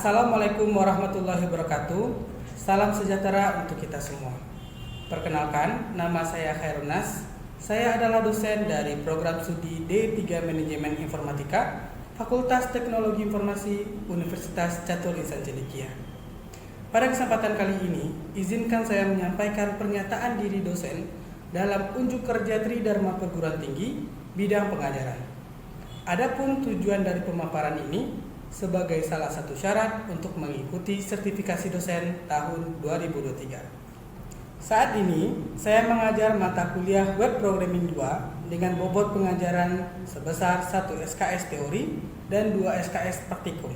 Assalamualaikum warahmatullahi wabarakatuh. Salam sejahtera untuk kita semua. Perkenalkan, nama saya Khairunas. Saya adalah dosen dari program studi D3 Manajemen Informatika, Fakultas Teknologi Informasi, Universitas Catur Insan Cendekia. Pada kesempatan kali ini, izinkan saya menyampaikan pernyataan diri dosen dalam unjuk kerja Tridharma Perguruan Tinggi bidang pengajaran. Adapun tujuan dari pemaparan ini sebagai salah satu syarat untuk mengikuti sertifikasi dosen tahun 2023. Saat ini, saya mengajar mata kuliah Web Programming 2 dengan bobot pengajaran sebesar 1 SKS teori dan 2 SKS praktikum.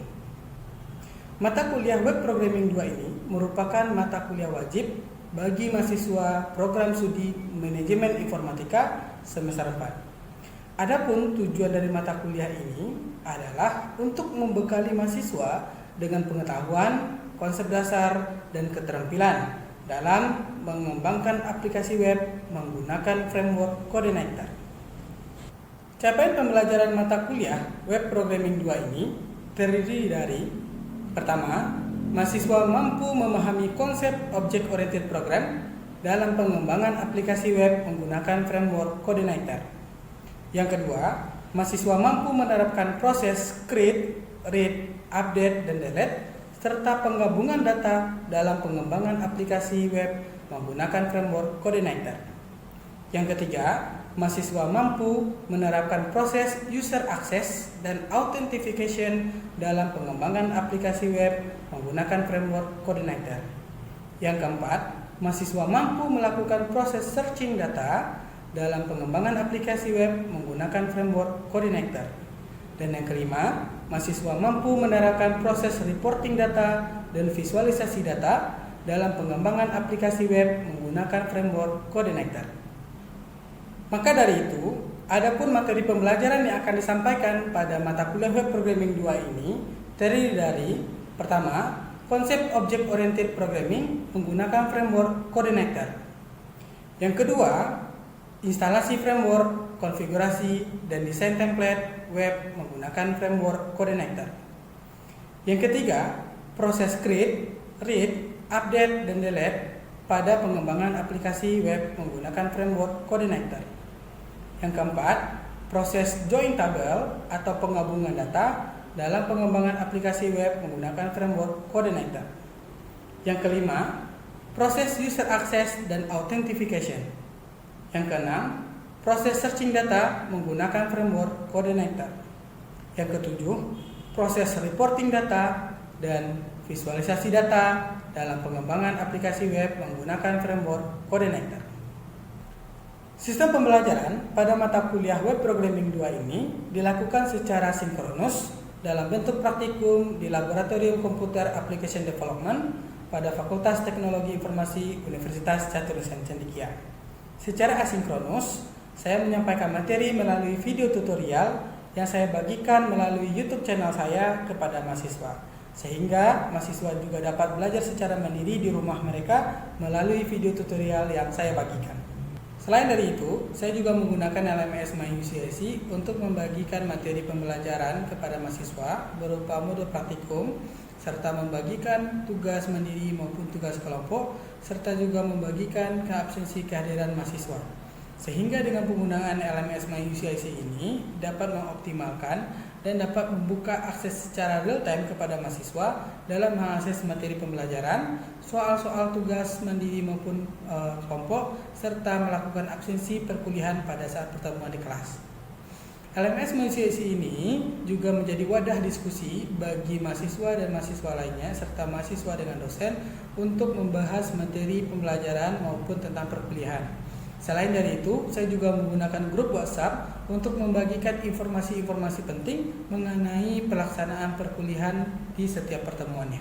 Mata kuliah Web Programming 2 ini merupakan mata kuliah wajib bagi mahasiswa program studi Manajemen Informatika semester 4. Adapun tujuan dari mata kuliah ini adalah untuk membekali mahasiswa dengan pengetahuan, konsep dasar, dan keterampilan dalam mengembangkan aplikasi web menggunakan framework Codenator. Capaian pembelajaran mata kuliah Web Programming 2 ini terdiri dari: pertama, mahasiswa mampu memahami konsep Object Oriented Program dalam pengembangan aplikasi web menggunakan framework Codenator. Yang kedua, mahasiswa mampu menerapkan proses create, read, update, dan delete, serta penggabungan data dalam pengembangan aplikasi web menggunakan framework Codenator. Yang ketiga, mahasiswa mampu menerapkan proses user access dan authentication dalam pengembangan aplikasi web menggunakan framework Codenator. Yang keempat, mahasiswa mampu melakukan proses searching data dalam pengembangan aplikasi web menggunakan framework Codenator. Dan yang kelima, mahasiswa mampu menerapkan proses reporting data dan visualisasi data dalam pengembangan aplikasi web menggunakan framework Codenator. Maka dari itu, adapun materi pembelajaran yang akan disampaikan pada mata kuliah Web Programming 2 ini terdiri dari: pertama, konsep Object Oriented Programming menggunakan framework Codenator. Yang kedua, instalasi framework, konfigurasi, dan desain template web menggunakan framework Codenator. Yang ketiga, proses create, read, update, dan delete pada pengembangan aplikasi web menggunakan framework Codenator. Yang keempat, proses join table atau penggabungan data dalam pengembangan aplikasi web menggunakan framework Codenator. Yang kelima, proses user access dan authentication. Yang keenam, proses searching data menggunakan framework Codenator. Yang ketujuh, proses reporting data dan visualisasi data dalam pengembangan aplikasi web menggunakan framework Codenator. Sistem pembelajaran pada mata kuliah Web Programming 2 ini dilakukan secara sinkronus dalam bentuk praktikum di Laboratorium Computer Application Development pada Fakultas Teknologi Informasi Universitas Catur Insan Cendekia. Secara asinkronus, saya menyampaikan materi melalui video tutorial yang saya bagikan melalui YouTube channel saya kepada mahasiswa, sehingga mahasiswa juga dapat belajar secara mandiri di rumah mereka melalui video tutorial yang saya bagikan. Selain dari itu, saya juga menggunakan LMS MyUCIC untuk membagikan materi pembelajaran kepada mahasiswa berupa mode praktikum, serta membagikan tugas mandiri maupun tugas kelompok, serta juga membagikan absensi kehadiran mahasiswa. Sehingga dengan penggunaan LMS MyUCIC ini dapat mengoptimalkan dan dapat membuka akses secara real time kepada mahasiswa dalam mengakses materi pembelajaran, soal-soal tugas mandiri maupun kelompok, serta melakukan absensi perkuliahan pada saat pertemuan di kelas. LMS MyUCIC ini juga menjadi wadah diskusi bagi mahasiswa dan mahasiswa lainnya serta mahasiswa dengan dosen untuk membahas materi pembelajaran maupun tentang perkuliahan. Selain dari itu, saya juga menggunakan grup WhatsApp untuk membagikan informasi-informasi penting mengenai pelaksanaan perkuliahan di setiap pertemuannya.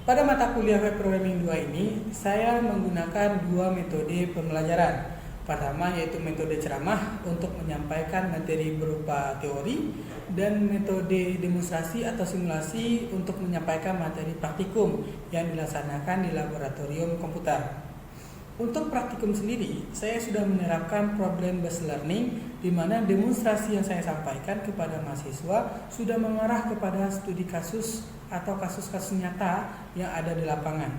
Pada mata kuliah Web Programming 2 ini, saya menggunakan dua metode pembelajaran. Pertama yaitu metode ceramah untuk menyampaikan materi berupa teori, dan metode demonstrasi atau simulasi untuk menyampaikan materi praktikum yang dilaksanakan di laboratorium komputer. Untuk praktikum sendiri, saya sudah menerapkan problem based learning di mana demonstrasi yang saya sampaikan kepada mahasiswa sudah mengarah kepada studi kasus atau kasus-kasus nyata yang ada di lapangan.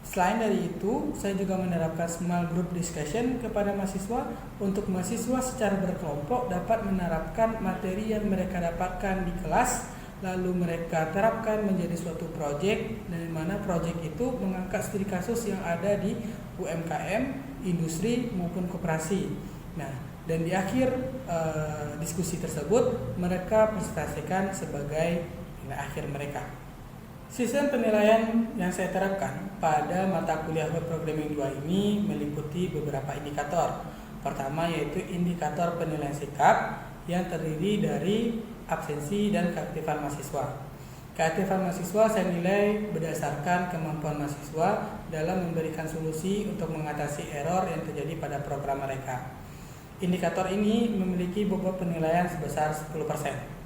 Selain dari itu, saya juga menerapkan small group discussion kepada mahasiswa untuk mahasiswa secara berkelompok dapat menerapkan materi yang mereka dapatkan di kelas, lalu mereka terapkan menjadi suatu proyek, dari mana proyek itu mengangkat studi kasus yang ada di UMKM, industri maupun koperasi. Nah, dan di akhir diskusi tersebut mereka presentasikan sebagai nilai akhir mereka. Sistem penilaian yang saya terapkan pada mata kuliah Web Programming 2 ini meliputi beberapa indikator. Pertama yaitu indikator penilaian sikap yang terdiri dari absensi dan keaktifan mahasiswa. Keaktifan mahasiswa saya nilai berdasarkan kemampuan mahasiswa dalam memberikan solusi untuk mengatasi error yang terjadi pada program mereka. Indikator ini memiliki bobot penilaian sebesar 10%.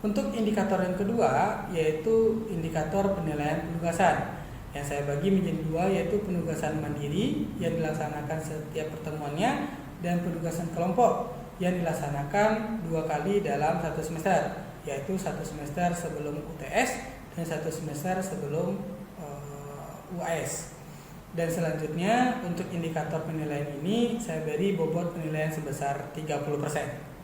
Untuk indikator yang kedua yaitu indikator penilaian penugasan yang saya bagi menjadi dua, yaitu penugasan mandiri yang dilaksanakan setiap pertemuannya dan penugasan kelompok yang dilaksanakan 2 kali dalam 1 semester, yaitu 1 semester sebelum UTS dan 1 semester sebelum UAS. Dan selanjutnya untuk indikator penilaian ini saya beri bobot penilaian sebesar 30%.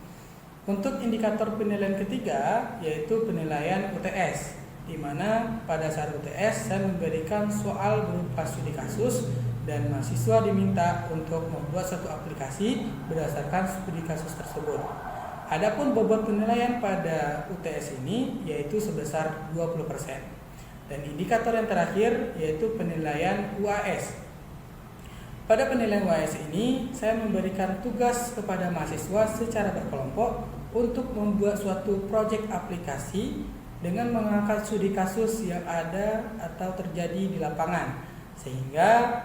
Untuk indikator penilaian ketiga yaitu penilaian UTS, di mana pada saat UTS saya memberikan soal berupa studi kasus dan mahasiswa diminta untuk membuat satu aplikasi berdasarkan studi kasus tersebut. Adapun bobot penilaian pada UTS ini yaitu sebesar 20%. Dan indikator yang terakhir yaitu penilaian UAS. Pada penilaian UAS ini, saya memberikan tugas kepada mahasiswa secara berkelompok untuk membuat suatu proyek aplikasi dengan mengangkat studi kasus yang ada atau terjadi di lapangan, sehingga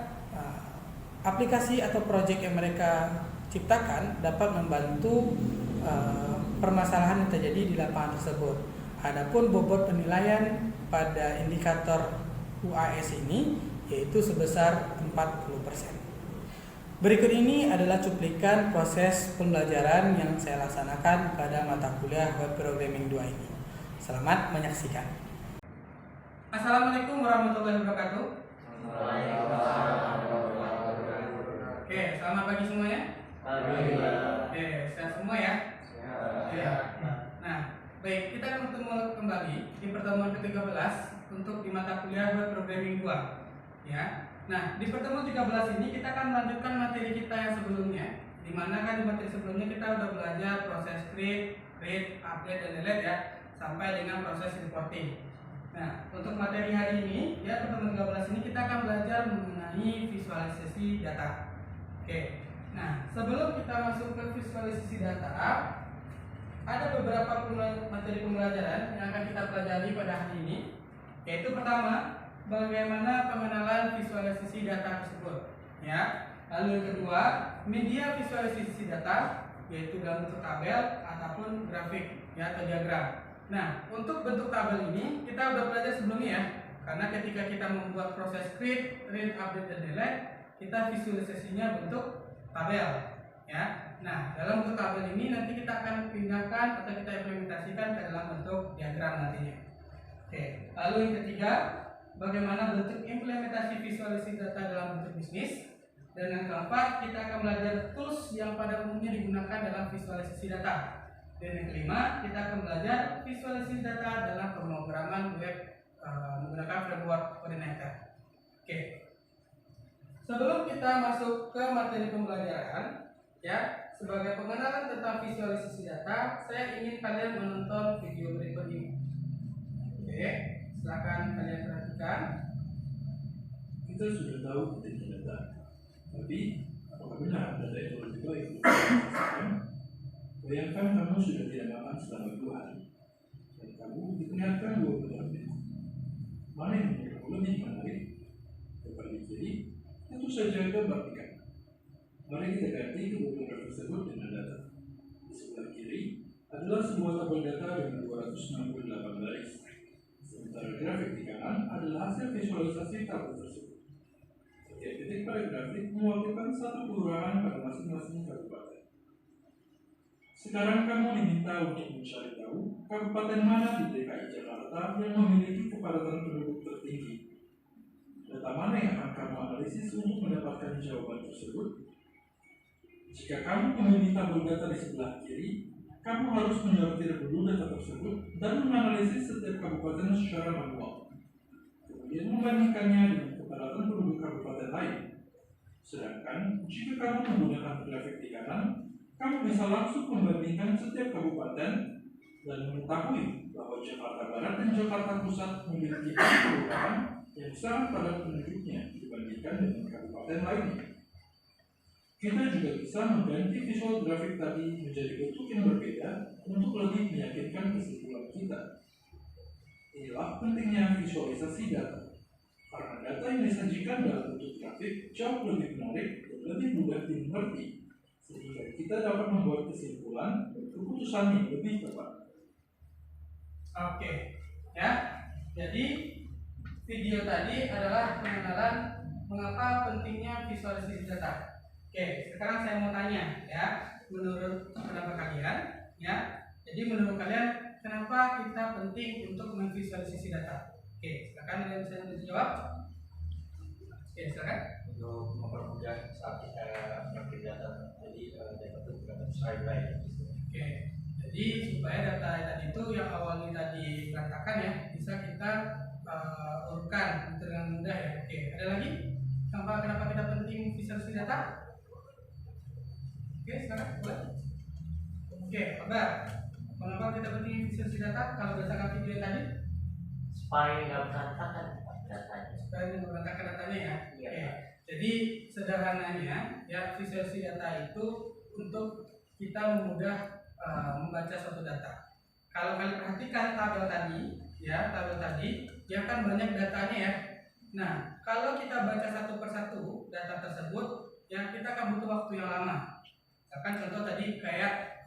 aplikasi atau proyek yang mereka ciptakan dapat membantu permasalahan yang terjadi di lapangan tersebut. Adapun bobot penilaian pada indikator UAS ini yaitu sebesar 40%. Berikut ini adalah cuplikan proses pembelajaran yang saya laksanakan pada mata kuliah Web Programming 2 ini. Selamat menyaksikan. Assalamualaikum warahmatullahi wabarakatuh. Oke, selamat pagi semuanya. Oke, sehat semua ya. Ya. Nah, baik, kita akan bertemu kembali di pertemuan ke-13 untuk di mata kuliah Web Programming 2. Ya. Nah, di pertemuan 13 ini kita akan melanjutkan materi kita yang sebelumnya, di mana kan di materi sebelumnya kita udah belajar proses create, update, dan delete ya, sampai dengan proses reporting. Nah, untuk materi hari ini, ya pertemuan 13 ini kita akan belajar mengenai visualisasi data. Oke. Nah, sebelum kita masuk ke visualisasi data, ada beberapa materi pembelajaran yang akan kita pelajari pada hari ini, yaitu pertama, bagaimana pengenalan visualisasi data tersebut, ya. Lalu yang kedua, media visualisasi data, yaitu dalam bentuk tabel ataupun grafik, ya, atau diagram. Nah, untuk bentuk tabel ini kita udah belajar sebelumnya ya, karena ketika kita membuat proses create, update, dan delete, kita visualisasinya bentuk tabel, ya. Nah, dalam bentuk tabel ini nanti kita akan pindahkan atau kita implementasikan ke dalam bentuk diagram nantinya. Oke. Lalu yang ketiga, bagaimana bentuk implementasi visualisasi data dalam bentuk bisnis. Dan yang keempat, kita akan belajar tools yang pada umumnya digunakan dalam visualisasi data. Dan yang kelima, kita akan belajar visualisasi data dalam pemrograman web menggunakan framework coordinator. Oke. Sebelum kita masuk ke materi pembelajaran, ya, sebagai pengenalan tentang visualisasi data, saya ingin kalian menonton video berikut ini. Oke. Silakan kalian perhatikan. Kita sudah tahu pentingnya data, tapi apakah benar data itu lebih baik? Bayangkan kamu sudah tidak makan selama 2 hari, dan kamu diperlihatkan 2 pertanyaan. Mana yang menurut kamu lebih menarik? Terbalik kiri, tentu saja gambar ikan. Mari kita ganti kedua gambar tersebut dengan data. Di sebelah kiri adalah sebuah tabel data dengan 268 baris. Sementara grafik di kanan adalah hasil visualisasi tabel tersebut. Setiap titik pada grafik mewakilkan satu kelurahan pada masing-masing kabupaten. Sekarang kamu diminta untuk mencari tahu kabupaten mana di DKI Jakarta yang memiliki kepadatan penduduk tertinggi. Data mana yang akan kamu analisis untuk mendapatkan jawaban tersebut? Jika kamu meminta tabel data di sebelah kiri, kamu harus menyortir dulu data tersebut dan menganalisis setiap kabupaten secara manual. Kemudian membandingkannya dengan kepadatan penduduk kabupaten lain. Sedangkan jika kamu menggunakan grafik di kanan, kamu bisa langsung membandingkan setiap kabupaten dan mengetahui bahwa Jakarta Barat dan Jakarta Pusat memiliki kelurahan yang sangat padat penduduknya dibandingkan dengan kabupaten lainnya. Kita juga bisa mengganti visual grafik tadi menjadi bentuk yang berbeda untuk lebih meyakinkan kesimpulan kita. Inilah pentingnya visualisasi data. Karena data yang disajikan dalam bentuk grafik jauh lebih menarik dan lebih mudah dimengerti, sehingga kita dapat membuat kesimpulan dan keputusan yang lebih tepat. Oke, ya. Jadi video tadi adalah pengenalan mengapa pentingnya visualisasi data. Oke, sekarang saya mau tanya, ya, menurut pendapat kalian, ya. Jadi menurut kalian kenapa kita penting untuk memvisualisasi data? Oke, silakan kalian bisa menjawab. Oke, silakan. Untuk mempermudah saat kita mengambil data, jadi data itu bukan slide. Oke, jadi supaya data tadi itu yang awalnya tadi berantakan ya bisa kita urutkan dengan mudah ya. Oke, ada lagi? Kenapa kita penting visualisasi data? Oke, sekarang boleh. Oke, Abah, kenapa kita penting visualisasi data kalau berdasarkan video tadi? Supaya nggak berantakan datanya. Supaya nggak berantakan datanya ya. Iya. Oke, jadi sederhananya ya visualisasi data itu untuk kita memudah membaca suatu data. Kalau kalian perhatikan tabel tadi, dia kan banyak datanya ya. Nah, kalau kita baca satu persatu data tersebut, ya kita akan butuh waktu yang lama. Misalkan contoh tadi kayak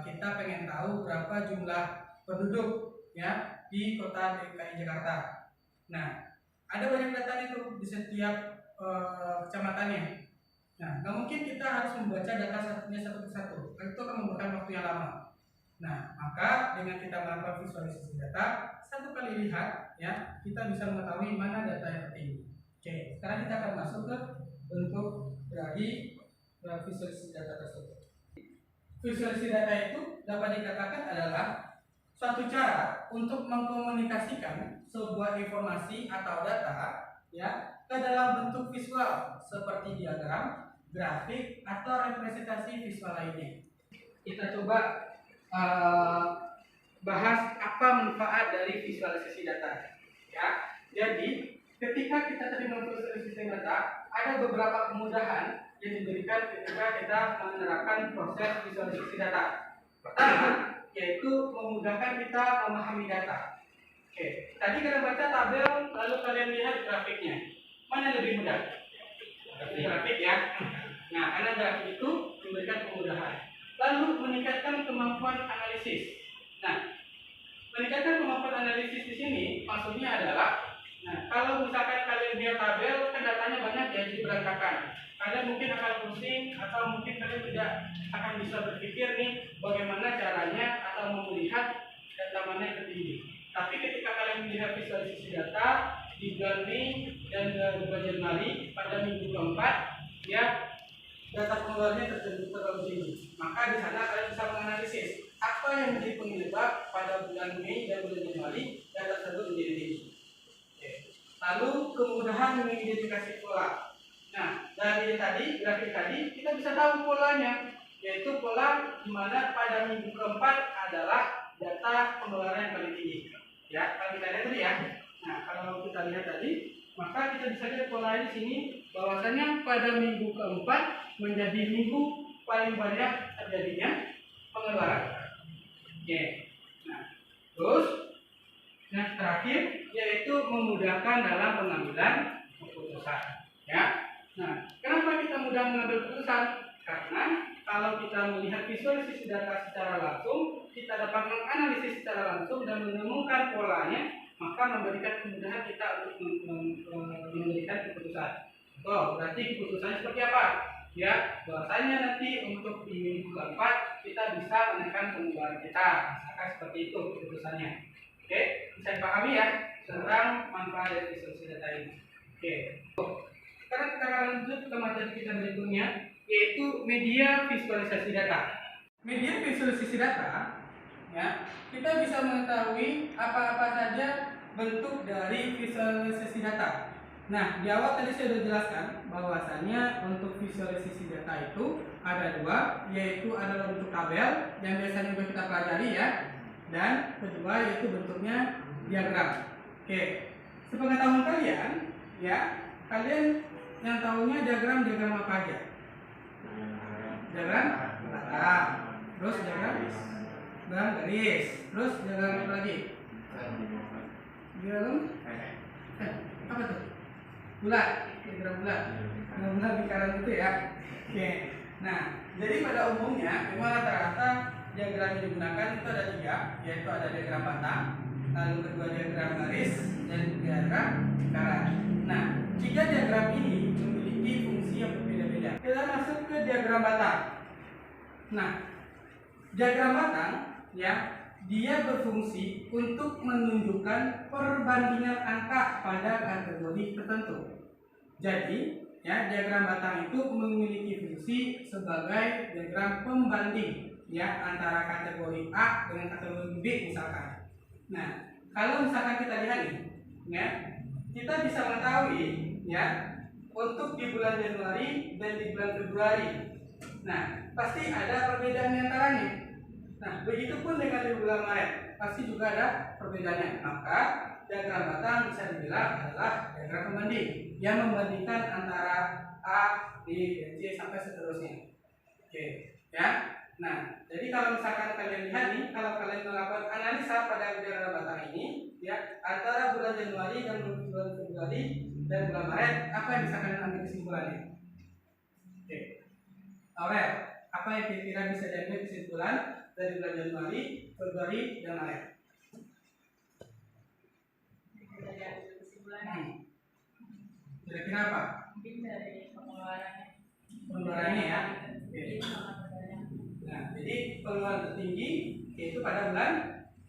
kita pengen tahu berapa jumlah penduduk ya di kota DKI Jakarta. Nah, ada banyak datanya tuh di setiap kecamatannya. Nah, nggak mungkin kita harus membaca data satu persatu. Itu akan membutuhkan waktu yang lama. Nah, maka dengan kita melakukan visualisasi data, satu kali lihat, ya, kita bisa mengetahui mana data yang tertinggi. Oke, sekarang kita akan masuk ke bentuk dari visualisasi data tersebut. Visualisasi data itu dapat dikatakan adalah suatu cara untuk mengkomunikasikan sebuah informasi atau data, ya, ke dalam bentuk visual seperti diagram, grafik, atau representasi visual lainnya. Kita coba bahas apa manfaat dari visualisasi data. Ya, jadi ketika kita tadi memvisualisasi data, ada beberapa kemudahan yang diberikan ketika kita menerapkan proses visualisasi data. Pertama, yaitu memudahkan kita memahami data. Oke, tadi kalian baca tabel, lalu kalian lihat grafiknya. Mana yang lebih mudah? Grafik ya. Nah, karena grafik itu memberikan kemudahan. Lalu meningkatkan kemampuan analisis. Nah, meningkatkan kemampuan analisis di sini maksudnya adalah, nah, kalau misalkan kalian lihat tabel, kan datanya banyak ya, jadi berantakan. Kalian mungkin akan pusing atau mungkin kalian tidak akan bisa berpikir nih bagaimana caranya atau melihat data mana yang tertinggi. Tapi ketika kalian melihat visualisasi data di bulan Mei dan bulan Januari pada minggu keempat, ya, data pengeluarannya terlalu tinggi. Maka di sana kalian bisa menganalisis apa yang menjadi penyebab pada bulan Mei dan bulan Januari data tersebut menjadi tinggi. Oke. Lalu kemudahan mengidentifikasi pola. Nah, dari tadi grafik tadi kita bisa tahu polanya, yaitu pola di mana pada minggu keempat adalah data pengeluaran yang paling tinggi. Ya, kalau kita lihat tadi ya. Nah, kalau kita lihat tadi, maka kita bisa lihat polanya di sini bahwasanya pada minggu keempat menjadi minggu paling banyak terjadinya pengeluaran. Oke. Nah, terus yang terakhir yaitu memudahkan dalam pengambilan keputusan. Ya. Nah, kenapa kita mudah mengambil keputusan? Karena kalau kita melihat visualisasi data secara langsung, kita dapat menganalisis secara langsung dan menemukan polanya, maka memberikan kemudahan kita untuk memberikan keputusan. Oh, berarti keputusannya seperti apa? Ya, bahwasanya nanti untuk di minggu keempat kita bisa menekan pengeluaran kita. Misalkan seperti itu keputusannya. Oke, bisa dipahami ya tentang manfaat dari visualisasi data ini. Oke. Sekarang kita akan lanjut ke materi kita berikutnya, yaitu media visualisasi data. Media visualisasi data, ya, kita bisa mengetahui apa-apa saja bentuk dari visualisasi data. Nah, di awal tadi saya sudah jelaskan bahwasannya untuk visualisasi data itu ada dua, yaitu adalah bentuk tabel yang biasanya juga kita pelajari ya, dan kedua yaitu bentuknya diagram. Oke, sepengetahuan kalian, ya, kalian yang tahunya diagram apa aja? Diagram rata, terus diagram garis, terus diagram apa lagi? Diagram apa tuh? Bulat, diagram bulat, bulat lingkaran itu ya. Oke, nah jadi pada umumnya memang rata-rata diagram yang digunakan itu ada tiga, yaitu ada diagram batang, lalu kedua diagram garis, dan diagram lingkaran. Nah, tiga diagram ini memiliki fungsi yang berbeda-beda. Kita masuk ke diagram batang. Nah, diagram batang ya, dia berfungsi untuk menunjukkan perbandingan angka pada kategori tertentu. Jadi, ya, diagram batang itu memiliki fungsi sebagai diagram pembanding ya antara kategori A dengan kategori B misalkan. Nah, kalau misalkan kita lihat nih, ya, kita bisa mengetahui ya untuk di bulan Januari dan di bulan Februari. Nah, pasti ada perbedaan di antaranya. Nah, begitupun dengan di bulan Maret, pasti juga ada perbedaannya. Maka diagram batang bisa dibilang adalah diagram pembanding yang membandingkan antara A, B, dan C sampai seterusnya. Oke, ya. Nah, jadi kalau misalkan kalian lihat nih, kalau kalian melakukan analisa pada diagram batang ini, ya, antara bulan Januari dan bulan Februari dan bulan Maret, apa yang bisa kalian ambil kesimpulannya? Oke, Aurel, apa yang kira-kira bisa diambil kesimpulan dari bulan Januari, Februari, dan Maret? Kira-kira apa? Mungkin dari pengeluarannya. Pengeluarannya ya. Oke. Nah, jadi pengeluaran tertinggi yaitu pada bulan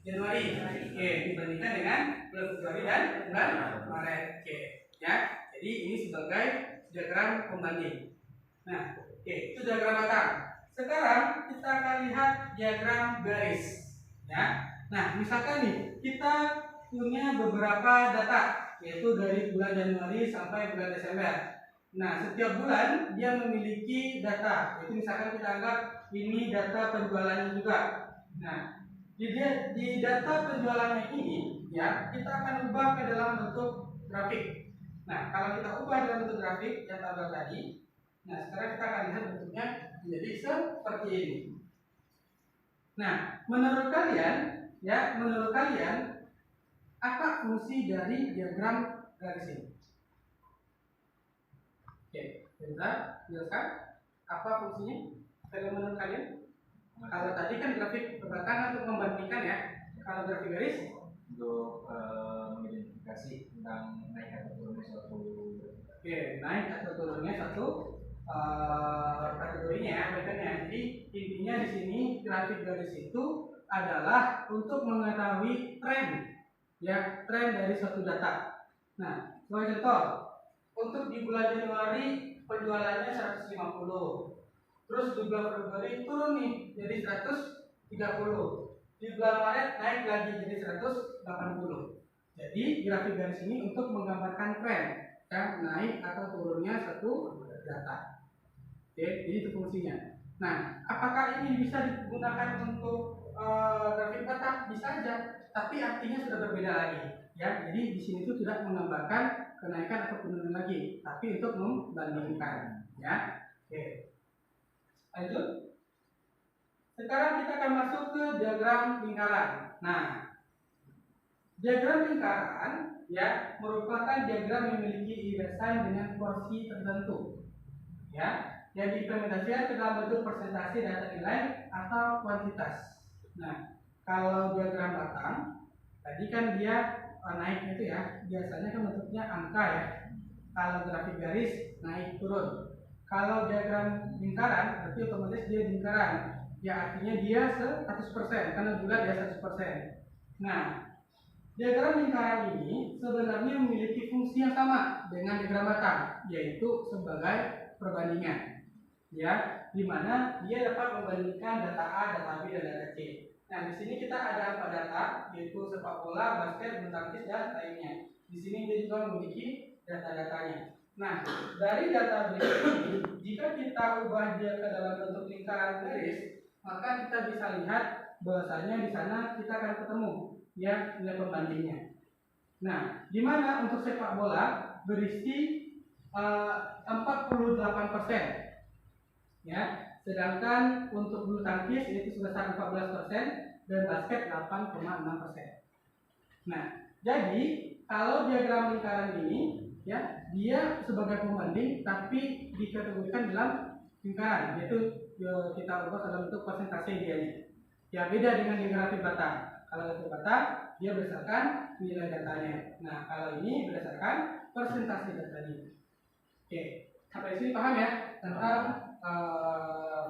Januari. Oke, dibandingkan dengan bulan Februari dan bulan Maret. Oke, ya. Jadi ini sebagai diagram pembanding. Nah, oke, itu diagram batang. Sekarang kita akan lihat diagram garis. Ya. Nah, misalkan nih kita punya beberapa data, yaitu dari bulan Januari sampai bulan Desember. Nah, setiap bulan dia memiliki data. Itu misalkan kita anggap ini data penjualannya juga. Nah, di data penjualannya ini, ya, kita akan ubah ke dalam bentuk grafik. Nah, kalau kita ubah dalam bentuk grafik yang tabel tadi, nah sekarang kita akan lihat bentuknya menjadi seperti ini. Nah, menurut kalian, apa fungsi dari diagram garis ini? Oke, bisa jelaskan apa fungsinya? Kalau menurut kalian? Kalau tadi kan grafik batang untuk membandingkan ya. Kalau grafik garis untuk mengidentifikasi tentang naik atau turunnya suatu. Oke, naik atau turunnya satu kategorinya ya, bagiannya. Jadi intinya di sini grafik garis itu adalah untuk mengetahui tren, ya, tren dari suatu data. Nah, sebagai contoh, untuk di bulan Januari penjualannya 150, terus di bulan Februari turun nih jadi 130, di bulan Maret naik lagi jadi 180. Jadi grafik garis ini untuk menggambarkan tren, ya, naik atau turunnya satu data. Oke, jadi itu fungsinya. Nah, apakah ini bisa digunakan untuk grafik batang? Bisa aja, tapi artinya sudah berbeda lagi. Ya, jadi di sini itu tidak menggambarkan kenaikan atau penurunan lagi, tapi untuk membandingkan. Ya, oke. Lanjut. Sekarang kita akan masuk ke diagram lingkaran. Nah, diagram lingkaran ya merupakan diagram yang memiliki irisan dengan porsi tertentu. Ya, yang diimplementasikan ke dalam bentuk persentase data nilai atau kuantitas. Nah, kalau diagram batang tadi kan dia naik itu ya, biasanya kan bentuknya angka ya. Kalau grafik garis naik turun. Kalau diagram lingkaran berarti otomatis dia lingkaran. Ya artinya dia 100% karena bulat dia 100%. Nah, diagram lingkaran ini sebenarnya memiliki fungsi yang sama dengan diagram batang, yaitu sebagai perbandingan. Ya, di mana dia dapat membandingkan data A, data B, dan data C. Nah, di sini kita ada 4 data, yaitu sepak bola, basket, bulu tangkis, dan lainnya. Di sini dia juga memiliki data-datanya. Nah, dari data berikut ini, jika kita ubah dia ke dalam bentuk lingkaran garis, maka kita bisa lihat bahwasanya di sana kita akan ketemu ya nilai pembandingnya. Nah, di mana untuk sepak bola berisi 48%. Ya, sedangkan untuk bulu tangkis itu sebesar 14% dan basket 8,6%. Nah, jadi kalau diagram lingkaran ini ya dia sebagai pembanding tapi dikategorikan dalam lingkaran, yaitu kita ubah dalam bentuk persentase dianya. Ya beda dengan di grafik batang. Kalau grafik batang dia berdasarkan nilai datanya. Nah, kalau ini berdasarkan persentase datanya. Oke, sampai sini paham ya tentang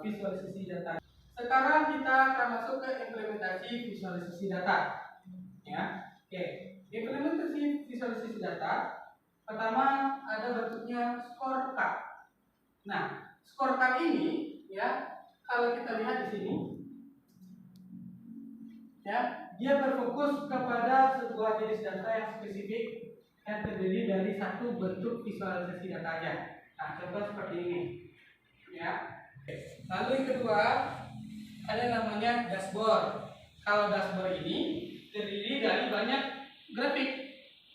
visualisasi data. Sekarang kita akan masuk ke implementasi visualisasi data. Ya, oke. Implementasi visualisasi data pertama ada bentuknya scorecard. Nah, scorecard ini ya kalau kita lihat di sini ya dia berfokus kepada sebuah jenis data yang spesifik yang terdiri dari satu bentuk visualisasi data aja. Nah, contoh seperti ini ya. Lalu yang kedua ada namanya dashboard. Kalau dashboard ini terdiri dari banyak grafik.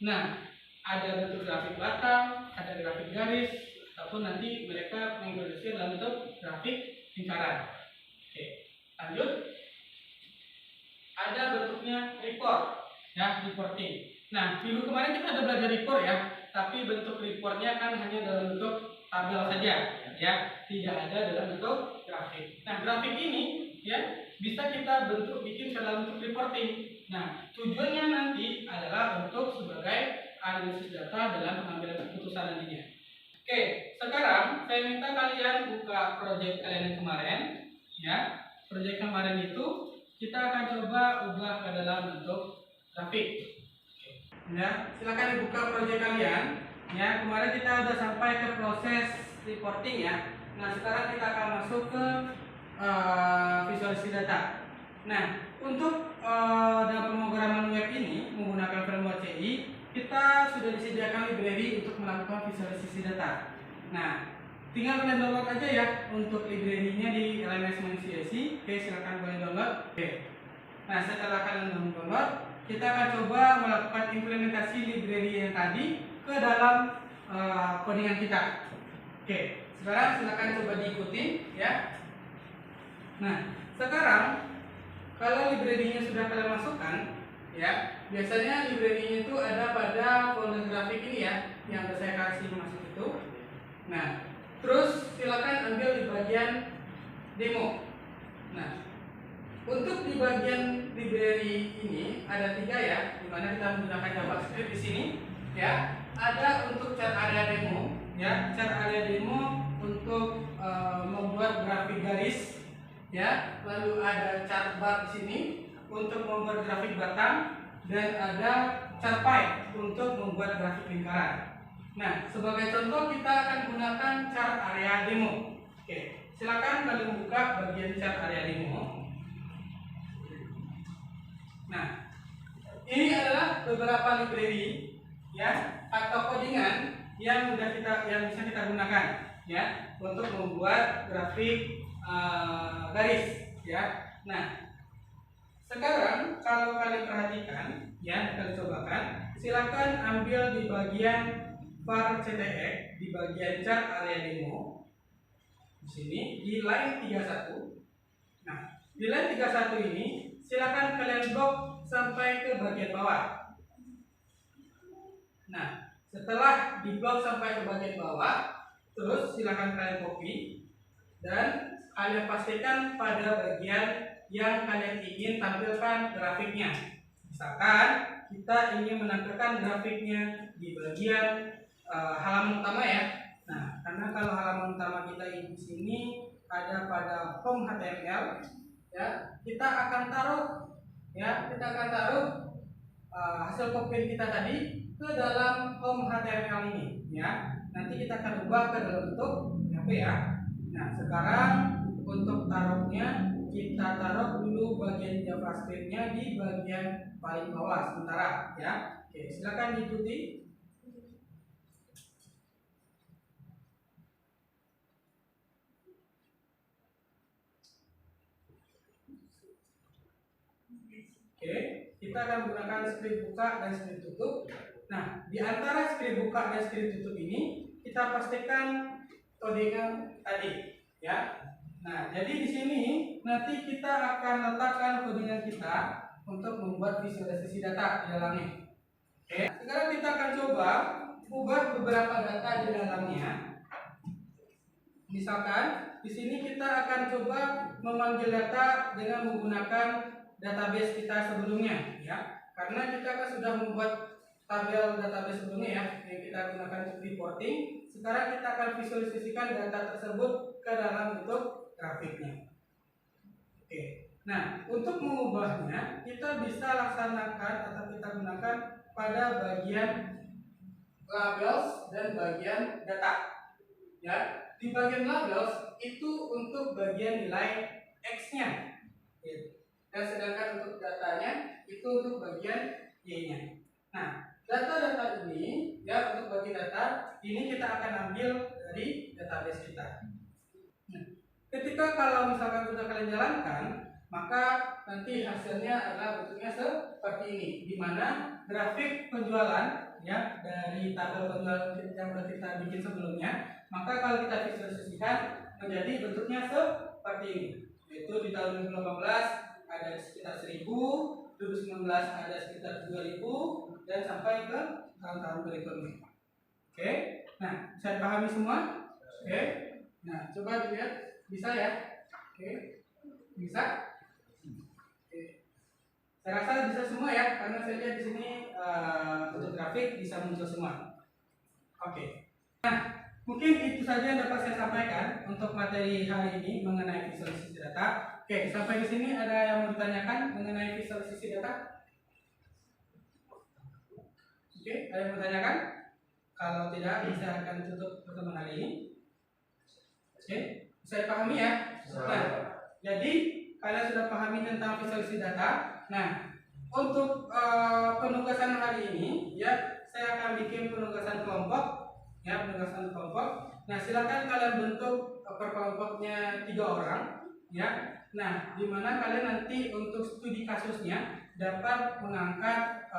Nah, ada bentuk grafik batang, ada grafik garis, ataupun nanti mereka mengintroduksi dalam bentuk grafik lingkaran. Oke, lanjut. Ada bentuknya report, ya reporting. Nah, minggu kemarin kita ada belajar report ya, tapi bentuk reportnya kan hanya dalam bentuk tabel saja, ya, tidak ada dalam bentuk grafik. Nah, grafik ini ya bisa kita bikin ke dalam bentuk reporting. Nah, tujuannya nanti adalah untuk sebagai analisis data dalam pengambilan keputusan nantinya. Oke, sekarang saya minta kalian buka proyek kalian yang kemarin, ya. Proyek kemarin itu kita akan coba ubah ke dalam bentuk grafik. Ya, silakan dibuka proyek kalian. Ya, kemarin kita sudah sampai ke proses reporting ya. Nah, sekarang kita akan masuk ke visualisasi data. Nah, untuk dalam pemrograman web ini menggunakan framework CI, kita sudah disediakan library untuk melakukan visualisasi data. Nah, tinggal kalian download aja ya untuk library-nya di LMS-CI. Oke, silakan kalian download. Oke. Nah, setelah kalian download, kita akan coba melakukan implementasi library yang tadi ke dalam codingan kita. Oke, sekarang silakan coba diikuti ya. Nah, sekarang kalau library-nya sudah kalian masukkan, ya, biasanya library-nya itu ada pada folder grafik ini ya, yang saya kasih masuk itu. Nah, terus silakan ambil di bagian demo. Nah, untuk di bagian library ini ada 3 ya, di mana kita menggunakan JavaScript di sini, ya. Ada untuk chart area demo, ya, chart area demo untuk membuat grafik garis, ya. Lalu ada chart bar di sini untuk membuat grafik batang dan ada chart pie untuk membuat grafik lingkaran. Nah, sebagai contoh kita akan gunakan chart area demo. Oke, silakan kalian buka bagian chart area demo. Nah, ini adalah beberapa library ya atau codingan yang bisa kita gunakan ya untuk membuat grafik garis ya. Nah, sekarang kalau kalian perhatikan ya, kalian cobakan, silakan ambil di bagian var ctx di bagian chart area demo di sini di line 31. Nah, di line 31 ini silakan kalian blok sampai ke bagian bawah. Nah, setelah di blok sampai ke bagian bawah, terus silakan kalian copy dan kalian pastikan pada bagian yang kalian ingin tampilkan grafiknya. Misalkan kita ingin menampilkan grafiknya di bagian halaman utama ya. Nah, karena kalau halaman utama kita di sini ada pada home HTML, ya, kita akan taruh hasil copy kita tadi ke dalam home HTML ini, ya. Nanti kita akan ubah ke dalam bentuk PHP ya. Nah, sekarang untuk taruhnya kita taruh dulu bagian JavaScript-nya di bagian paling bawah sementara ya. Oke, silakan diikuti. Oke, kita akan menggunakan script buka dan script tutup. Nah, di antara script buka dan script tutup ini kita pastikan kodenya tadi ya. Nah, jadi di sini nanti kita akan letakkan kodenya kita untuk membuat visualisasi data di dalamnya. Oke, sekarang kita akan coba ubah beberapa data di dalamnya. Misalkan di sini kita akan coba memanggil data dengan menggunakan database kita sebelumnya ya. Karena kita kan sudah membuat tabel database sebelumnya ya yang kita gunakan untuk reporting. Sekarang kita akan visualisasikan data tersebut ke dalam bentuk grafiknya. Oke. Nah, untuk mengubahnya kita bisa laksanakan atau kita gunakan pada bagian labels dan bagian data. Ya, di bagian labels itu untuk bagian nilai X-nya. Dan sedangkan untuk datanya itu untuk bagian Y-nya. Nah, data-data ini ya untuk bagi data ini kita akan ambil dari database kita. Nah, ketika kalau misalkan sudah kalian jalankan, maka nanti hasilnya adalah bentuknya seperti ini, di mana grafik penjualan ya dari tabel penjualan yang sudah kita bikin sebelumnya, maka kalau kita visualisasikan menjadi bentuknya seperti ini. Yaitu di tahun 2018 ada sekitar 1000, 2019 ada sekitar 2000 dan sampai ke tahun-tahun berikutnya. Oke. Nah, bisa dipahami semua? Oke. Nah, coba dilihat bisa ya? Oke. Bisa? Oke. Saya rasa bisa semua ya, karena saya lihat di sini untuk grafik bisa muncul semua. Oke. Nah, mungkin itu saja yang dapat saya sampaikan untuk materi hari ini mengenai visualisasi data. Oke, sampai di sini ada yang mau ditanyakan mengenai visualisasi data? Oke, ada yang mau ditanyakan? Kalau tidak, saya akan tutup pertemuan hari ini. Oke, bisa dipahami ya? Nah, jadi kalian sudah pahami tentang visualisasi data. Nah, untuk penugasan hari ini, ya, saya akan bikin penugasan kelompok. Ya, penugasan kelompok. Nah, silakan kalian bentuk per kelompoknya 3 orang. Ya, nah, di mana kalian nanti untuk studi kasusnya dapat mengangkat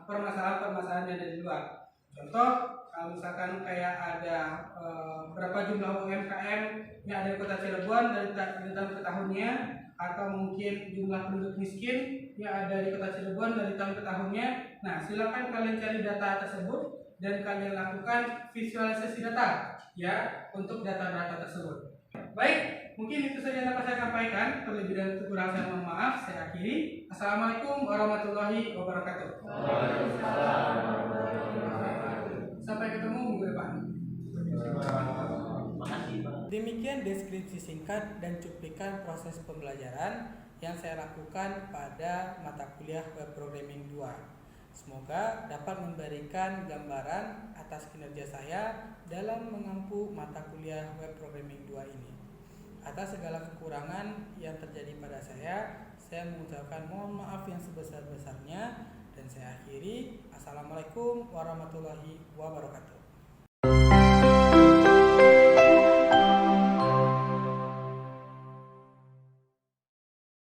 permasalahan-permasalahan yang ada di luar. Contoh, kalau misalkan kayak ada berapa jumlah UMKM yang ada di Kota Cirebon dari tahun ke tahunnya, atau mungkin jumlah penduduk miskin yang ada di Kota Cirebon dari tahun ke tahunnya. Nah, silakan kalian cari data tersebut dan kalian lakukan visualisasi data ya untuk data-data tersebut. Baik, mungkin itu saja yang dapat saya sampaikan. Terlebih dan kurang saya mohon maaf. Saya akhiri. Assalamualaikum warahmatullahi wabarakatuh. Sampai ketemu minggu depan. Demikian deskripsi singkat dan cuplikan proses pembelajaran yang saya lakukan pada mata kuliah Web Programming 2. Semoga dapat memberikan gambaran atas kinerja saya dalam mengampu mata kuliah Web Programming 2 ini. Atas segala kekurangan yang terjadi pada saya mengucapkan mohon maaf yang sebesar-besarnya dan saya akhiri. Assalamualaikum warahmatullahi wabarakatuh.